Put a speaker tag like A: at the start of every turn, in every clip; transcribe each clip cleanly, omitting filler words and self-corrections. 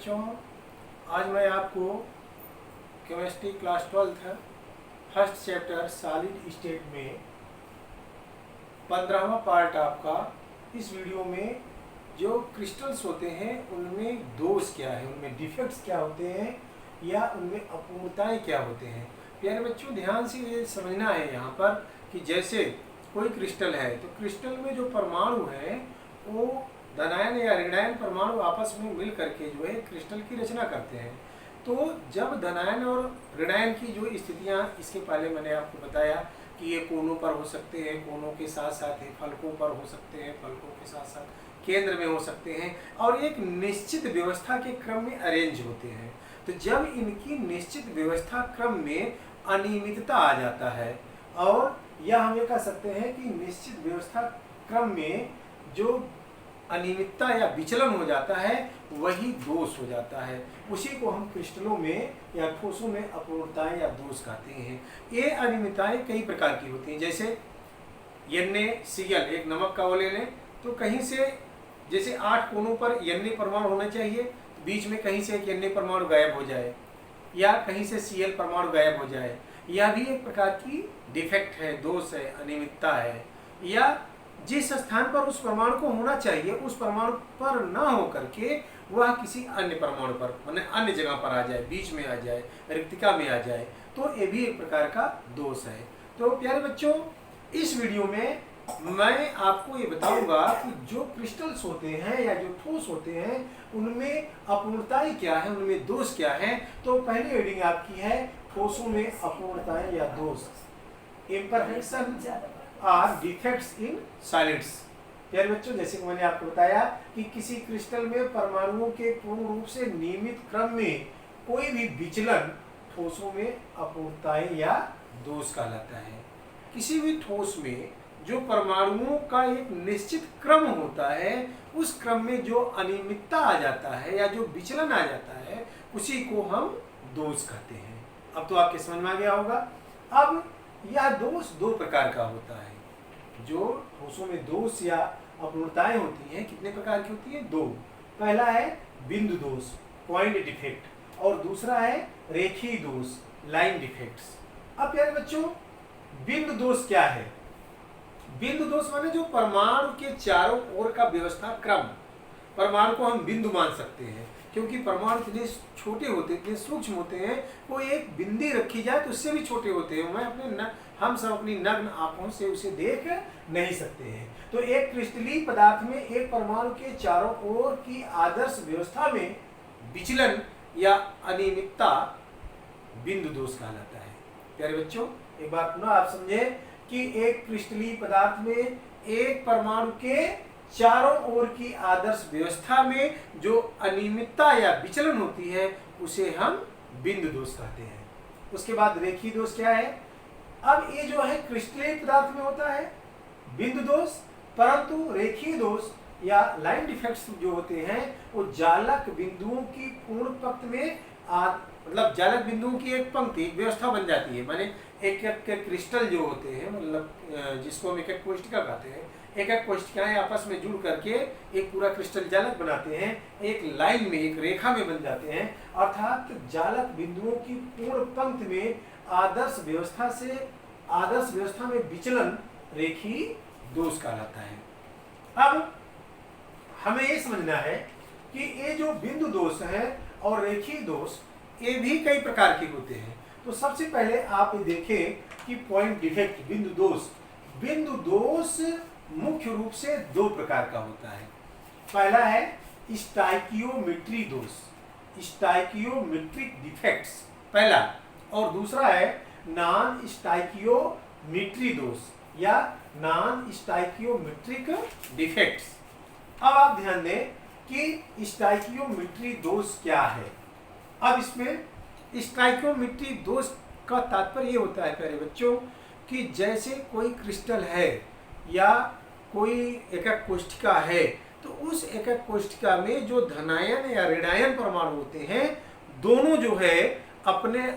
A: बच्चों, आज मैं आपको chemistry class 12 first chapter solid state में 15वां पार्ट आपका इस वीडियो में जो क्रिस्टल्स होते हैं उनमें दोष क्या है, उनमें डिफेक्ट्स क्या होते हैं या उनमें अपूर्णताएं क्या होते हैं। प्यारे बच्चों, ध्यान से ये समझना है यहाँ पर कि जैसे कोई क्रिस्टल है तो क्रिस्टल में जो परमाणु है वो धनायन या ऋणायन परमाणु आपस में मिल करके जो है क्रिस्टल की रचना करते हैं। तो जब धनायन और ऋणायन की जो स्थितियाँ, इसके पहले मैंने आपको बताया कि ये कोनों पर हो सकते हैं, कोनों के साथ साथ ही फलकों पर हो सकते हैं, फलकों के साथ साथ केंद्र में हो सकते हैं और एक निश्चित व्यवस्था के क्रम में अरेंज होते हैं। तो जब इनकी निश्चित व्यवस्था क्रम में अनियमितता आ जाता है और या हम ये कह सकते हैं कि निश्चित व्यवस्था क्रम में जो अनियमितता या विचलन हो जाता है वही दोष हो जाता है। उसी को हम क्रिस्टलों में या ठोसों में अपूर्णताएं या दोष कहते हैं। ये अनियमितताएं कई प्रकार की होती हैं, जैसे NaCl, एक नमक का वो ले लें तो कहीं से जैसे 8 कोनों पर Na परमाणु होना चाहिए, बीच में कहीं से एक Na परमाणु गायब हो जाए या कहीं से Cl परमाणु गायब हो जाए, यह भी एक प्रकार की डिफेक्ट है, दोष है, अनियमितता है। या जिस स्थान पर उस परमाणु को होना चाहिए उस परमाणु पर ना हो करके वह किसी अन्य परमाणु पर माने अन्य जगह पर आ जाए, बीच में आ जाए, रिक्तिका में आ जाए, तो ये भी एक प्रकार का दोष है। तो प्यारे बच्चों, इस वीडियो में मैं आपको ये बताऊंगा कि जो क्रिस्टल्स होते हैं या जो ठोस होते हैं उनमें अपूर्णताएं क्या है, उनमें दोष क्या है। तो पहली रीडिंग आपकी है ठोसों में अपूर्णताएं या दोष, imperfection are defects in solids. प्यारे बच्चों, जैसे कि मैंने आपको बताया कि किसी क्रिस्टल में परमाणुओं के पूर्ण रूप से नियमित क्रम में कोई भी विचलन ठोसों में अपूर्णताएं या दोष कहलाता है। किसी भी ठोस में जो परमाणुओं का एक निश्चित क्रम होता है उस क्रम में जो अनियमितता आ जाता है या जो विचलन आ जाता है उसी को हम दोष कहते हैं। अब तो आपके समझ में आ गया होगा। अब यह दोष दो प्रकार का होता है। जो ठोसों में दोष या अपूर्णताएं होती हैं कितने प्रकार की होती हैं? दो। पहला है बिंदु दोष, पॉइंट डिफेक्ट, और दूसरा है रेखीय दोष, लाइन डिफेक्ट्स। अब प्यारे बच्चों, बिंदु दोष क्या है? बिंदु दोष माने जो परमाणु के चारों ओर का व्यवस्था क्रम, परमाणु को हम बिंदु मान सकते हैं क्योंकि परमाणु इतने छोटे होते हैं, इतने सूक्ष्म होते हैं, वो एक बिंदी रखी जाए तो उससे भी छोटे होते हैं। हम सब अपनी नग्न आंखों से उसे देख नहीं सकते हैं। तो एक क्रिस्टलीय पदार्थ में एक परमाणु के चारों ओर की आदर्श व्यवस्था में विचलन या अनियमितता बिंदु दोष कहलाता है। प्यारे बच्चों, एक बात पुनः आप समझे कि एक क्रिस्टलीय पदार्थ में एक परमाणु के चारों ओर की आदर्श व्यवस्था में जो अनियमितता या विचलन होती है उसे हम बिंदु दोष कहते हैं। उसके बाद रेखीय दोष क्या है? अब ये जो है क्रिस्टलीय पदार्थ में होता है बिंदु दोष, परंतु रेखीय दोष या लाइन डिफेक्ट्स जो होते हैं वो जालक बिंदुओं की पूर्ण पंक्ति में मतलब जालक बिंदुओं की एक पंक्ति, एक व्यवस्था बन जाती है। माने एक एक के क्रिस्टल जो होते हैं, मतलब जिसको हम एक एक कोष्ठिका कहते हैं, एक एक कोष्ठिकाएं आपस में जुड़ करके एक पूरा क्रिस्टल जालक बनाते हैं, एक लाइन में, एक रेखा में बन जाते हैं। अर्थात जालक बिंदुओं की पूर्ण पंक्ति में आदर्श व्यवस्था में विचलन रेखीय दोष कहलाता है। अब हमें ये समझना है कि ये जो बिंदु दोष है और रेखीय दोष ये भी कई प्रकार के होते हैं। तो सबसे पहले आप ये देखें कि पॉइंट डिफेक्ट, बिंदु दोष मुख्य रूप से दो प्रकार का होता है। पहला है स्टाइकियोमेट्री दोष, स्टाइकियोमेट्रिक डिफेक्ट्स पहला, और दूसरा है नॉन स्टाइकियोमेट्री दोष या नॉन स्टाइकियोमेट्रिक डिफेक्ट्स। अब आप ध्यान दें कि स्टाइकियोमेट्री दोष क्या है। अब इसमें स्टाइकियोमेट्री दोष का तात्पर्य ये होता है प्यारे बच्चों कि जैसे कोई क्रिस्टल है या कोई एकक कोष्ठिका है तो उस एकक कोष्ठिका में जो धनायन या ऋणायन परमाणु होते हैं दोनों जो है अपने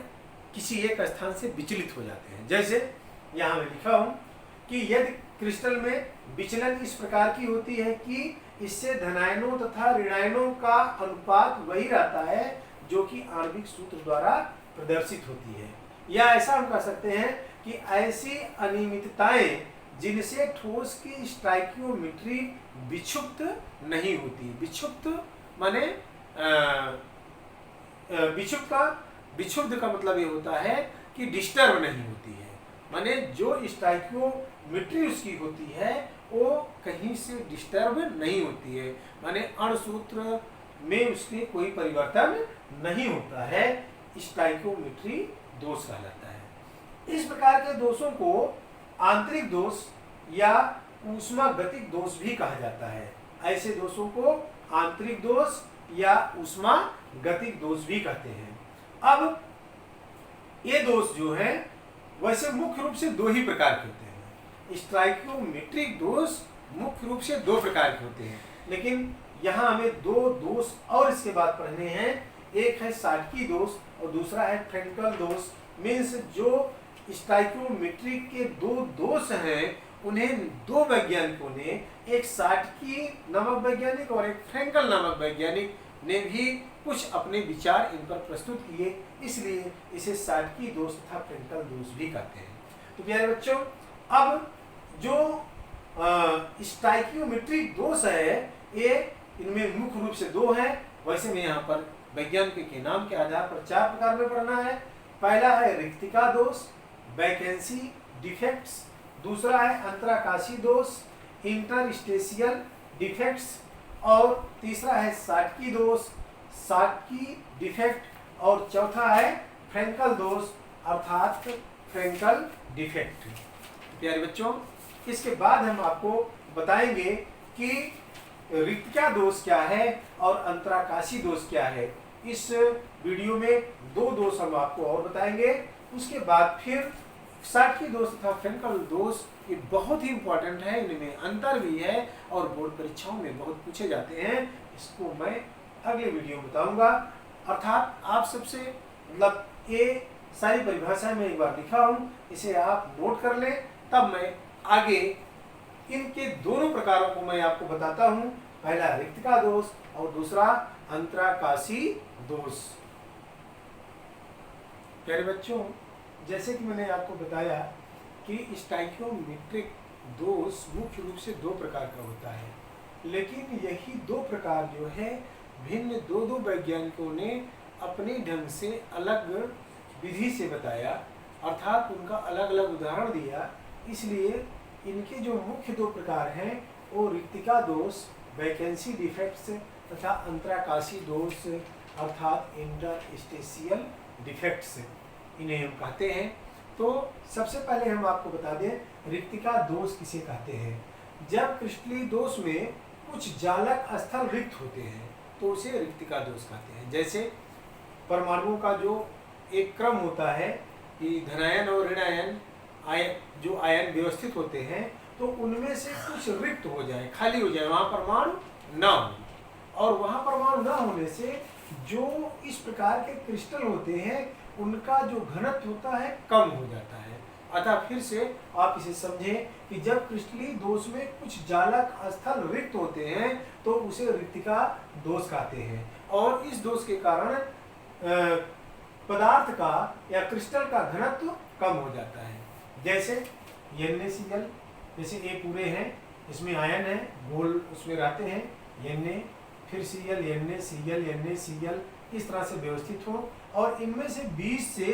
A: किसी एक स्थान से विचलित हो जाते हैं। जैसे यहाँ मैं लिखा हूँ कि यदि क्रिस्टल में विचलन इस प्रकार की होती है कि इससे धनायनों तथा ऋणायनों का अनुपात वही रहता है जो कि आणविक सूत्र द्वारा प्रदर्शित होती है। या ऐसा हम कह सकते हैं कि ऐसी अनियमितताएं जिनसे ठोस की स्टाइकियोमेट्री विक्षुब्ध नहीं होती। विक्षुब्ध माने विक्षुब्ध का मतलब ये होता है कि डिस्टर्ब नहीं होती है, माने जो स्टाइकियोमेट्री उसकी होती है वो कहीं से डिस्टर्ब नहीं होती है, माने अणुसूत्र में उसके कोई परिवर्तन नहीं होता है। स्टाइकियोमेट्री दोष कहलाता है। इस प्रकार के दोषों को आंतरिक दोष या ऊष्मागतिक दोष भी कहा जाता है। ऐसे दोषों को आंतरिक दोष या ऊष्मागतिक दोष भी कहते हैं। अब ये दोष जो है वैसे मुख्य रूप से दो ही प्रकार के होते हैं। स्टाइकियोमेट्रिक दोष मुख्य रूप से दो प्रकार के होते हैं, लेकिन यहाँ हमें दो दोष और इसके बाद पढ़ने हैं। एक है साटकी दोष और दूसरा है फ्रेंकल दोष। मीन्स जो स्टाइकियोमेट्रिक के दो दोष हैं उन्हें दो वैज्ञानिकों ने, एक साटकी नामक वैज्ञानिक और एक फ्रेंकल नामक वैज्ञानिक ने भी कुछ अपने विचार इन पर प्रस्तुत किए, इसलिए इसे साटकी दोष तथा फ्रेंकल दोष भी कहते हैं। तो प्यारे बच्चों, अब जो स्टाइकियोमेट्रिक दोष है ये इनमें मुख्य रूप से दो हैं। वैसे में यहाँ पर वैज्ञानिक के नाम के आधार पर चार प्रकार में पढ़ना है। पहला है रिक्तिका दोष, वैकेंसी डिफेक्ट्स। दूसरा है अंतराकाशी दोष, इंटरस्टेशियल डिफेक्ट्स। और तीसरा है साटकी दोष, साटकी डिफेक्ट। और चौथा है फ्रेंकल दोष अर्थात फ्रेंकल डिफेक्ट। प्यारे बच्चों, इसके बाद हम आपको बताएंगे कि रिक्तिका दोष क्या है और अंतराकाशी दोष क्या है। इस वीडियो में दो दोष हम आपको और बताएंगे। उसके बाद फिर साटकी दोष तथा फ्रेंकल दोष ये बहुत ही इंपॉर्टेंट है, इनमें अंतर भी है और बोर्ड परीक्षाओं में बहुत पूछे जाते हैं। इसको मैं अगले वीडियो में बताऊंगा। अर्थात आप सबसे मतलब ये सारी परिभाषाएं मैं एक बार लिखा हूँ, इसे आप नोट कर लें, तब मैं आगे इनके दोनों प्रकारों को मैं आपको बताता हूँ। पहला रिक्तिका दोष और दूसरा अंतराकाशी दोष। प्यारे बच्चों, जैसे कि मैंने आपको बताया कि स्टाइकियोमेट्रिक दोष मुख्य रूप से दो प्रकार का होता है, लेकिन यही दो प्रकार जो है भिन्न दो वैज्ञानिकों ने अपने ढंग से अलग विधि से बताया, अर्थात उनका अलग अलग उदाहरण दिया। इसलिए इनके जो मुख्य दो प्रकार हैं वो रिक्तिका दोष, वैकेंसी डिफेक्ट्स तथा अंतराकाशी दोष अर्थात इंटरस्टेशियल डिफेक्ट्स, इन्हें हम कहते हैं। तो सबसे पहले हम आपको बता दें रिक्तिका दोष किसे कहते हैं। जब क्रिस्टलीय दोष में कुछ जालक स्थल रिक्त होते हैं तो उसे रिक्तिका दोष कहते हैं। जैसे परमाणुओं का जो एक क्रम होता है कि धनायन और ऋणायन जो आयन व्यवस्थित होते हैं, तो उनमें से कुछ रिक्त हो जाए, खाली हो जाए, वहाँ परमाणु ना हो। और वहाँ परमाणु ना होने से जो इस प्रकार के क्रिस्टल होते हैं उनका जो घनत्व होता है कम हो जाता है। अतः फिर से आप इसे समझें कि जब क्रिस्टलीय दोष में कुछ जालक स्थल रिक्त होते हैं तो उसे रिक्तिका दोष कहते हैं। और इस दोष के कारण पदार्थ का या क्रिस्टल का घनत्व कम हो जाता है। जैसे NaCl, जैसे ये पूरे हैं, इसमें आयन है, गोल उसमें रहते हैं, Na फिर Cl, NaCl, NaCl इस तरह से व्यवस्थित हो, और इनमें से बीच से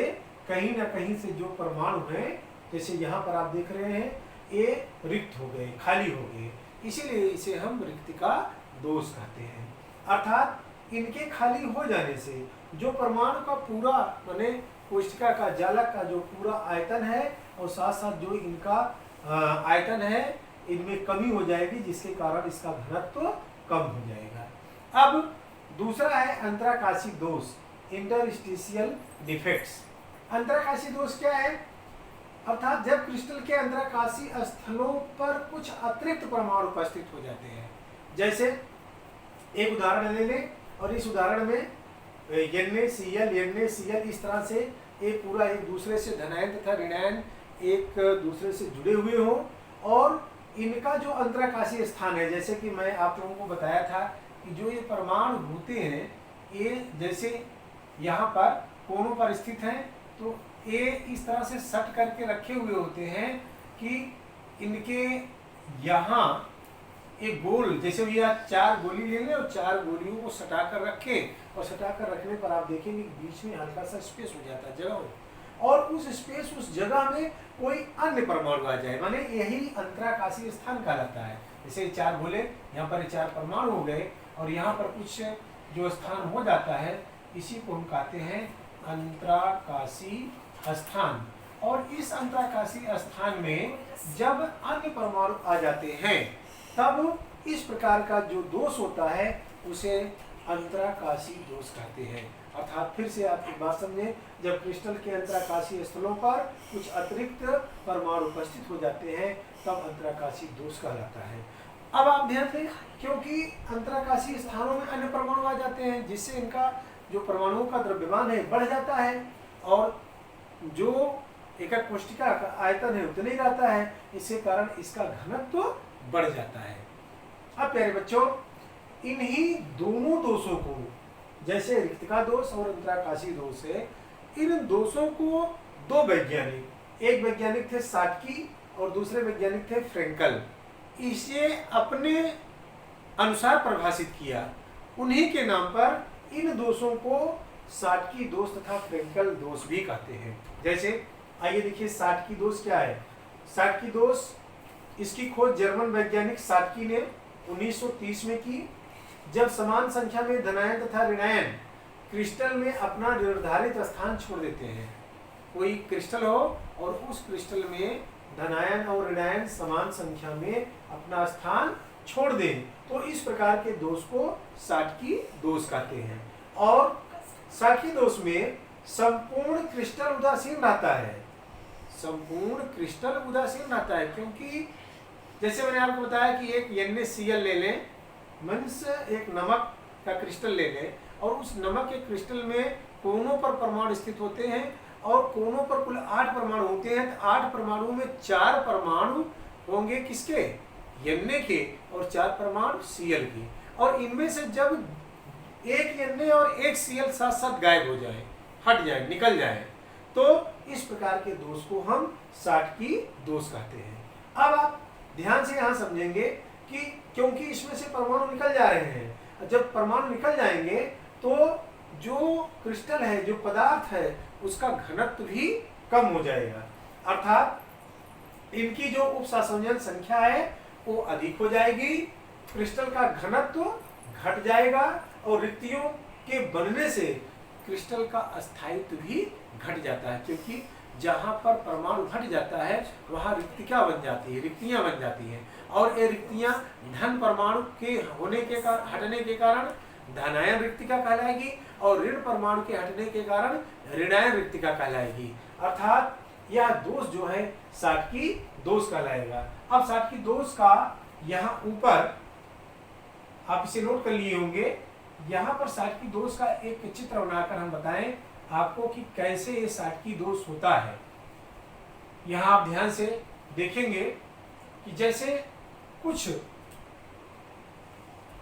A: कहीं ना कहीं से जो परमाणु हैं, जैसे यहाँ पर आप देख रहे हैं, ये रिक्त हो गए, खाली हो गए, इसीलिए इसे हम रिक्तिका दोष कहते हैं। अर्थात इनके खाली हो जाने से जो परमाणु का पूरा माने कोशिका का जालक का जो पूरा आयतन है और साथ साथ जो इनका आयतन है इनमें कमी हो जाएगी, जिसके कारण इसका घनत्व कम हो जाएगा। अब दूसरा है अंतराकाशी दोष, इंटरस्टेशियल डिफेक्ट्स। अंतराकाशी दोष क्या है? अर्थात जब क्रिस्टल के अंतराकाशी स्थलों पर कुछ अतिरिक्त परमाणु उपस्थित हो जाते हैं। जैसे एक उदाहरण ले लें, और इस उदाहरण में NaCl इस तरह से ये पूरा एक दूसरे से धनायन तथा ऋणायन एक दूसरे से जुड़े हुए हों, और इनका जो अंतराकाशीय स्थान है, जैसे कि मैं आप लोगों को बताया था कि जो ये परमाणु होते हैं ये जैसे यहाँ पर कोनों पर स्थित हैं, तो ये इस तरह से सट करके रखे हुए होते हैं कि इनके यहाँ एक गोल, जैसे भैया 4 गोली ले लें और 4 गोलियों को सटा कर रखें, और सटा कर रखने पर आप देखेंगे बीच में हल्का सा स्पेस हो जाता है, जगह हो, और उस स्पेस, उस जगह में कोई अन्य परमाणु आ जाए, माने यही अंतराकाशीय स्थान कहलाता है। जैसे 4 गोले, यहाँ पर 4 परमाणु हो गए और यहाँ पर कुछ जो स्थान हो जाता है, इसी को हम कहते हैं अंतराकाशीय स्थान। और इस अंतराकाशीय स्थान में जब अन्य परमाणु आ जाते हैं तब इस प्रकार का जो दोष होता है उसे अंतराकाशीय दोष कहते हैं। अर्थात फिर से आप एक बात समझें, जब क्रिस्टल के अंतराकाशीय स्थलों पर कुछ अतिरिक्त परमाणु उपस्थित हो जाते हैं तब अंतराकाशीय दोष कहलाता है। अब आप ध्यान दें, क्योंकि अंतराकाशीय स्थानों में अन्य परमाणु आ जाते हैं जिससे इनका जो परमाणुओं का द्रव्यमान है बढ़ जाता है और जो एकक कोष्ठिका का आयतन है उतना ही रहता है, इसके कारण इसका घनत्व बढ़ जाता है। अब प्यारे बच्चों, इन्हीं दोनों दोषों को, जैसे रिक्तिका दोष और अंतराकाशीय दोष है, इन दोषों को 2 वैज्ञानिक, एक वैज्ञानिक थे साटकी और दूसरे वैज्ञानिक थे फ्रेंकल, इसे अपने अनुसार परिभाषित किया। उन्हीं के नाम पर इन दोषों को साटकी दोष तथा फ्रेंकल दोष भी कहते हैं। जैसे आइए देखिए साटकी दोष क्या है। साटकी दोष, इसकी खोज जर्मन वैज्ञानिक साटकी ने 1930 में की, जब समान संख्या में धनायन तथा ऋणायन क्रिस्टल में अपना निर्धारित स्थान छोड़ देते हैं। कोई क्रिस्टल हो और उस क्रिस्टल में धनायन और ऋणायन समान संख्या में अपना स्थान छोड़ दें, तो इस प्रकार के दोष को साटकी दोष कहते हैं। और साटकी दोष में संपूर्ण क्रिस्टल उदासीन रहता है, संपूर्ण क्रिस्टल उदासीन रहता है, क्योंकि जैसे मैंने आपको बताया कि एक NaCl ले लें, मीन्स एक नमक का क्रिस्टल ले लें, और उस नमक के क्रिस्टल में कोनों पर परमाणु स्थित होते हैं और कोनों पर कुल 8 परमाणु होते हैं। तो 8 परमाणु में 4 परमाणु होंगे किसके, Na के, और 4 परमाणु Cl के, और इनमें से जब एक Na और एक Cl साथ साथ गायब हो जाए, हट जाए, निकल जाए, तो इस प्रकार के दोष को हम साटकी दोष कहते हैं। अब आप ध्यान से यहाँ समझेंगे कि क्योंकि इसमें से परमाणु निकल जा रहे हैं, जब परमाणु निकल जाएंगे तो जो क्रिस्टल है, जो पदार्थ है, उसका घनत्व भी कम हो जाएगा, अर्थात इनकी जो उपसंयोजन संख्या है वो अधिक हो जाएगी, क्रिस्टल का घनत्व घट जाएगा और रिक्तियों के बनने से क्रिस्टल का अस्थायित्व भी घट जाता है, क्योंकि जहाँ पर परमाणु घट जाता है वहाँ रिक्तियाँ बन जाती है, रिक्तियाँ बन जाती हैं, और ये रिक्तियाँ धन परमाणु के होने के कारण, हटने के कारण धनायन रिक्तिका कहलाएगी, और ऋण परमाणु के हटने के कारण ऋणायन रिक्तिका कहलाएगी। अर्थात यह दोष जो है साटकी दोष कहलाएगा। अब साटकी दोष का यहाँ ऊपर आप इसे नोट कर लिए होंगे, यहाँ पर साटकी दोष का एक चित्र बनाकर हम बताएं आपको कि कैसे ये साटकी दोष होता है। यहाँ आप ध्यान से देखेंगे कि जैसे कुछ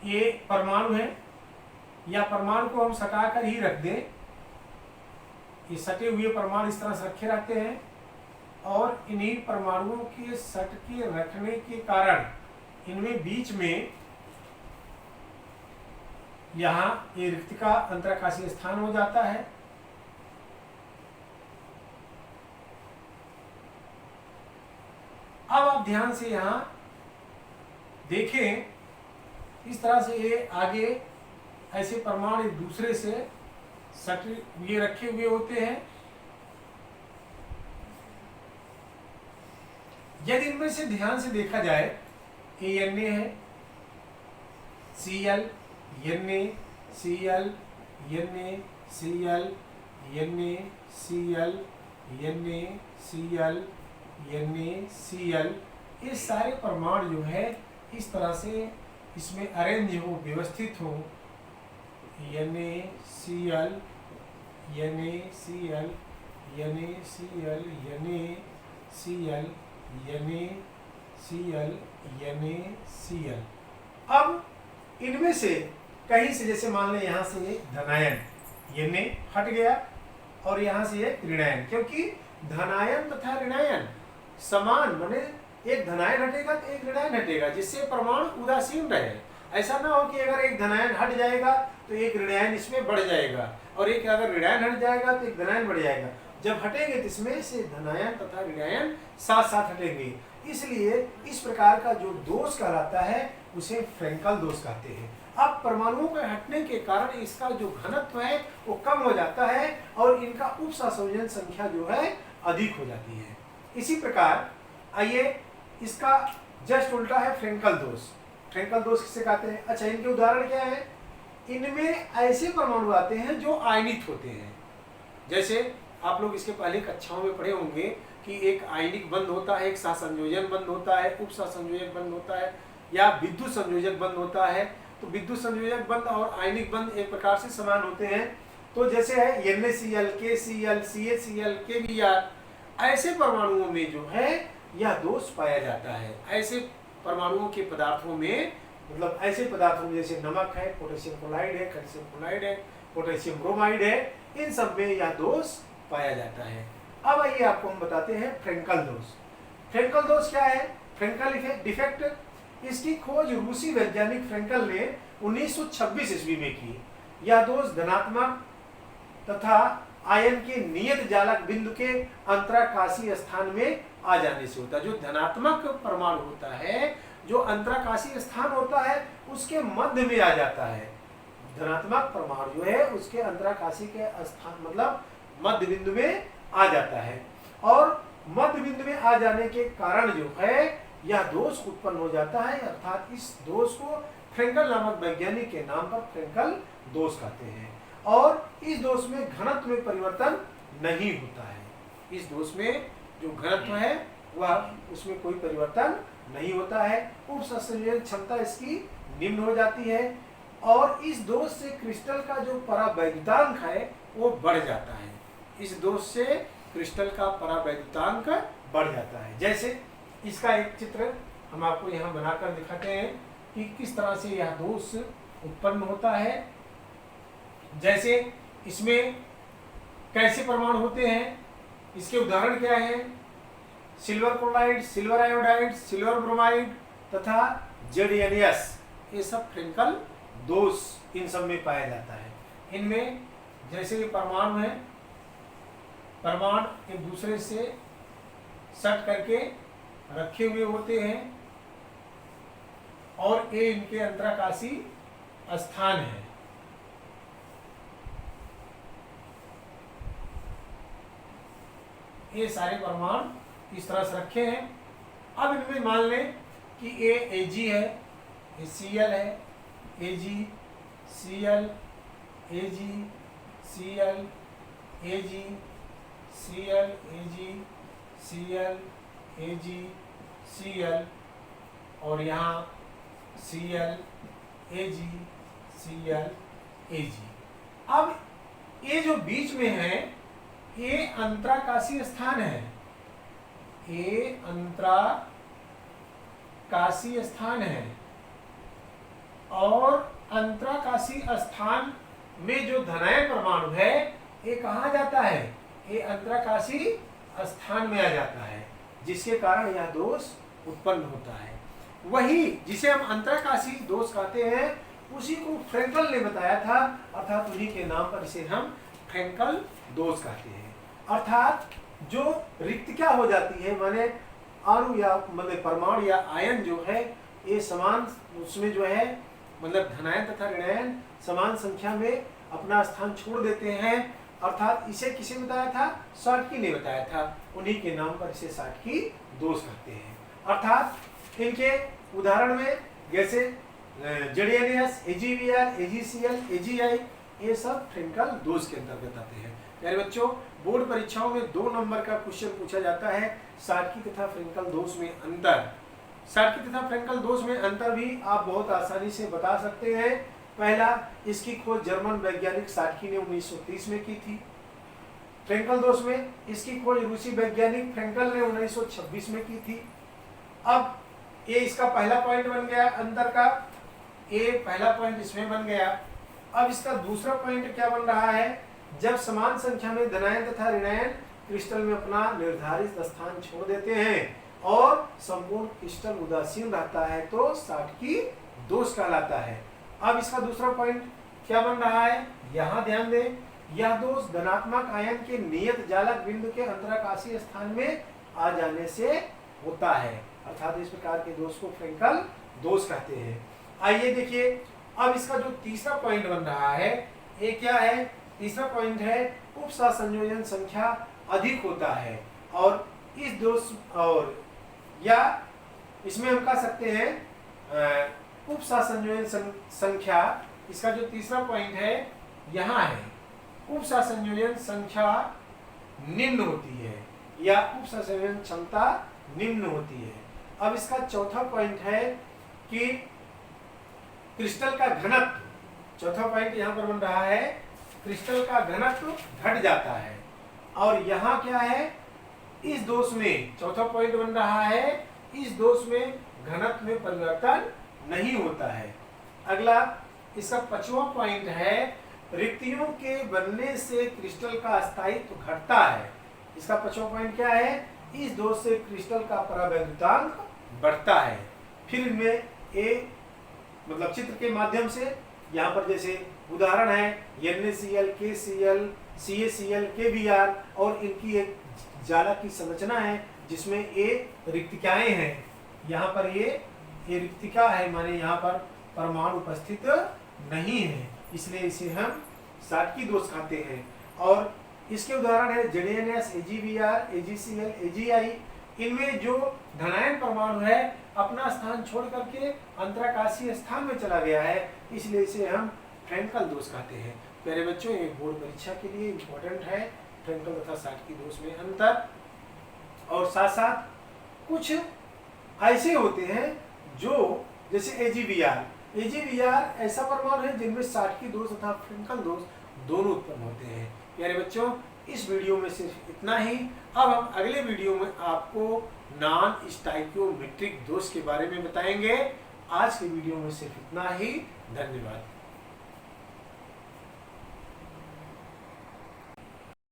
A: ये परमाणु है, या परमाणु को हम सटा कर ही रख दें, ये सटे हुए परमाणु इस तरह से रखे रहते हैं, और इन्हीं परमाणुओं के सट के रखने के कारण इनमें बीच में यहाँ ये रिक्तिका अंतराकाशीय स्थान हो जाता है। अब आप ध्यान से यहाँ देखें, इस तरह से ये आगे ऐसे परमाणु एक दूसरे से सट ये रखे हुए होते हैं। यदि इनमें से ध्यान से देखा जाए, ये Na है, Cl, Na, Cl, Na, Cl, Na, Cl, Na, Cl, Na, Cl, ये सारे परमाणु जो है इस तरह से इसमें अरेंज हो, व्यवस्थित हो, NaCl, NaCl, NaCl, NaCl, Na, Cl, NaCl। अब इनमें से कहीं से, जैसे मान लें यहाँ से ये धनायन, Na हट गया और यहाँ से ये ऋणायन, क्योंकि धनायन तथा ऋणायन समान, माने एक धनायन हटेगा तो एक ऋणायन हटेगा, जिससे परमाणु उदासीन रहे। ऐसा ना हो कि अगर एक धनायन हट जाएगा तो एक ऋणायन इसमें बढ़ जाएगा, और एक अगर ऋणायन हट जाएगा तो एक धनायन बढ़ जाएगा। जब हटेंगे तो इसमें से धनायन तथा ऋणायन साथ साथ हटेंगे। इसलिए इस प्रकार का जो दोष कहलाता है उसे फ्रैंकल दोष कहते हैं। अब परमाणुओं के हटने के कारण इसका जो घनत्व है वो कम हो जाता है और इनका उपसंयोजन संख्या जो है अधिक हो जाती है। इसी प्रकार आइए, इसका जस्ट उल्टा है फ्रैंकल दोष। फ्रैंकल दोष किसे कहते हैं? अच्छा, इनके उदाहरण क्या है? इनमें ऐसे परमाणु आते हैं जो आयनित होते हैं। जैसे आप लोग इसके पहले कक्षाओं में पढ़े होंगे कि एक आयनिक बंध होता है, एक सहसंयोजन बंध होता है, उप सहसंयोजक बंध होता है, या विद्युत संयोजक बंध होता है। तो विद्युत संयोजक बंध और आयनिक बंध एक प्रकार से समान होते हैं। तो जैसे है NaCl, KCl, CaCl, KBr, ऐसे परमाणुओं में जो है यह दोष पाया जाता है। ऐसे परमाणुओं के पदार्थों में, मतलब ऐसे पदार्थों में जैसे नमक है, पोटेशियम क्लोराइड है, कैल्शियम क्लोराइड है, पोटेशियम ब्रोमाइड है, इन सब में यह दोष पाया जाता है। अब आइए आपको हम बताते हैं फ्रैंकल दोष। फ्रैंकल दोष क्या है? फ्रैंकल डिफेक्ट, इसकी खोज रूसी वैज्ञानिक फ्रैंकल ने 1926 ईस्वी में की। यह दोष धनात्मक तथा आयन के नियत जालक बिंदु के अंतराकाशीय स्थान में आ जाने से होता है। जो धनात्मक परमाणु होता है, जो अंतराकाशीय स्थान होता है, उसके मध्य में आ जाता है। धनात्मक परमाणु जो है उसके अंतराकाशी के स्थान, मतलब मध्य बिंदु में आ जाता है, और मध्य बिंदु में आ जाने के कारण जो है यह दोष उत्पन्न हो जाता है। अर्थात इस दोष को फ्रैंकल नामक वैज्ञानिक के नाम पर फ्रैंकल दोष कहते हैं। और इस दोष में घनत्व में परिवर्तन नहीं होता है। इस दोष में जो घनत्व है वह, उसमें कोई परिवर्तन नहीं होता है। उपसंयोजन क्षमता इसकी निम्न हो जाती है, और इस दोष से क्रिस्टल का जो परावैद्युतांक है वो बढ़ जाता है। इस दोष से क्रिस्टल का परावैद्युतांक बढ़ जाता है। जैसे इसका एक चित्र हम आपको यहाँ बनाकर दिखाते हैं कि किस तरह से यह दोष उत्पन्न होता है। जैसे इसमें कैसे परमाणु होते हैं, इसके उदाहरण क्या हैं? Silver chloride, silver iodide, silver bromide तथा ZNS, ये सब फ्रैंकल दोष इन सब में पाया जाता है। इनमें जैसे ये परमाणु है, परमाणु एक दूसरे से सट करके रखे हुए होते हैं, और ये इनके अंतराकाशी स्थान है। ये सारे परमाणु इस तरह से रखे हैं। अब इनमें मान लें कि ये Ag है, ये Cl है, Ag, Cl, Ag, Cl, Ag, Cl, Ag, Cl, Ag, Cl, और यहाँ Cl, Ag, Cl, Ag। अब ये जो बीच में है ये अंतराकाशीय स्थान है, ये अंतराकाशीय स्थान है, और अंतराकाशीय स्थान में जो धनायन परमाणु है ये कहाँ जाता है? ये अंतराकाशीय स्थान में आ जाता है, जिसके कारण यह दोष उत्पन्न होता है। वही जिसे हम अंतराकाशीय दोष कहते हैं उसी को फ्रैंकल ने बताया था, अर्थात उन्हीं के नाम पर इसे हम फ्रैंकल दोष कहते हैं। अर्थात जो रिक्तियां हो जाती है, माने अणु या मतलब परमाणु या आयन जो है ये समान, उसमें जो है मतलब धनायन तथा ऋणायन समान संख्या में अपना स्थान छोड़ देते हैं। अर्थात इसे किसे बताया था? शाटकी ने बताया था, उन्हीं के नाम पर इसे शाटकी दोष कहते हैं। अर्थात इनके उदाहरण में जैसे ZNS, AgBr, AgCl, AgI, ये सब फ्रैंकल दोष के अंतर्गत आते हैं। प्यारे बच्चों, बोर्ड परीक्षाओं में 2 नंबर का क्वेश्चन पूछा जाता है, शाटकी तथा फ्रैंकल दोष में अंतर। शाटकी तथा फ्रैंकल दोष में अंतर भी आप बहुत आसानी से बता सकते हैं। पहला, इसकी खोज जर्मन वैज्ञानिक शाटकी ने 1930 में की थी। फ्रैंकल दोष में इसकी खोज रूसी वैज्ञानिक फ्रैंकल ने 1926 में की थी। अब ये इसका पहला पॉइंट बन गया अंदर का, ये पहला पॉइंट इसमें बन गया। अब इसका दूसरा पॉइंट क्या बन रहा है, जब समान संख्या में धनायन तथा ऋणायन क्रिस्टल में अपना निर्धारित स्थान छोड़ देते हैं और संपूर्ण क्रिस्टल उदासीन रहता है तो साटकी दोष कहलाता है। अब इसका दूसरा पॉइंट क्या बन रहा है, यहाँ ध्यान दें, यह दोष धनात्मक आयन के नियत जालक बिंदु के अंतराकाशीय स्थान में आ जाने से होता है, अर्थात इस प्रकार के दोष को फ्रैंकल दोष कहते हैं। आइए देखिए, अब इसका जो तीसरा पॉइंट बन रहा है, ये क्या है, तीसरा पॉइंट है उपसा संयोजन संख्या अधिक होता है, और इस दोष और या इसमें हम कह सकते हैं उपसा संयोजन संख्या, इसका जो तीसरा पॉइंट है यहाँ है, उपसा संयोजन संख्या निम्न होती है या उपसा संयोजन क्षमता निम्न होती है। अब इसका चौथा पॉइंट है कि क्रिस्टल का घनत्व, चौथा पॉइंट यहाँ पर बन रहा है, क्रिस्टल का घनत्व घट जाता है, और यहाँ क्या है, इस दोष में चौथा पॉइंट बन रहा है, इस दोष में घनत्व में परिवर्तन नहीं होता है। अगला इसका पांचवा पॉइंट है, रिक्तियों के बनने से क्रिस्टल का स्थायित्व घटता है। इसका पांचवा पॉइंट क्या है, इस दोष से क्रिस्टल का परावैद्युतांक बढ़ता है। फिर इनमें ए मतलब चित्र के माध्यम से, यहाँ पर जैसे उदाहरण है NaCl, KCl, CaCl, KBr, और इनकी एक जालक की संरचना है जिसमें ए रिक्तिकाएं हैं। यहाँ पर ये रिक्तिका है, माने यहाँ पर परमाणु उपस्थित नहीं है, इसलिए इसे हम साटकी दोष कहते हैं। और इसके उदाहरण है ZnS, AgBr, AgCl, AgI। इनमें जो धनायन परमाणु है अपना स्थान छोड़ करके अंतराकाशीय स्थान में चला गया है, इसलिए इसे हम फ्रैंकल दोष कहते हैं। प्यारे बच्चों, ये बोर्ड परीक्षा के लिए इम्पोर्टेंट है, फ्रैंकल तथा साटकी दोष में अंतर। और साथ साथ कुछ ऐसे होते हैं जो जैसे AgBr ऐसा परमाणु है जिनमें साटकी दोष तथा फ्रैंकल दोष दोनों उत्पन्न होते हैं। प्यारे बच्चों, इस वीडियो में सिर्फ इतना ही। अब हम अगले वीडियो में आपको नॉन स्टाइकियोमेट्रिक दोष के बारे में बताएंगे। आज के वीडियो में सिर्फ इतना ही। धन्यवाद।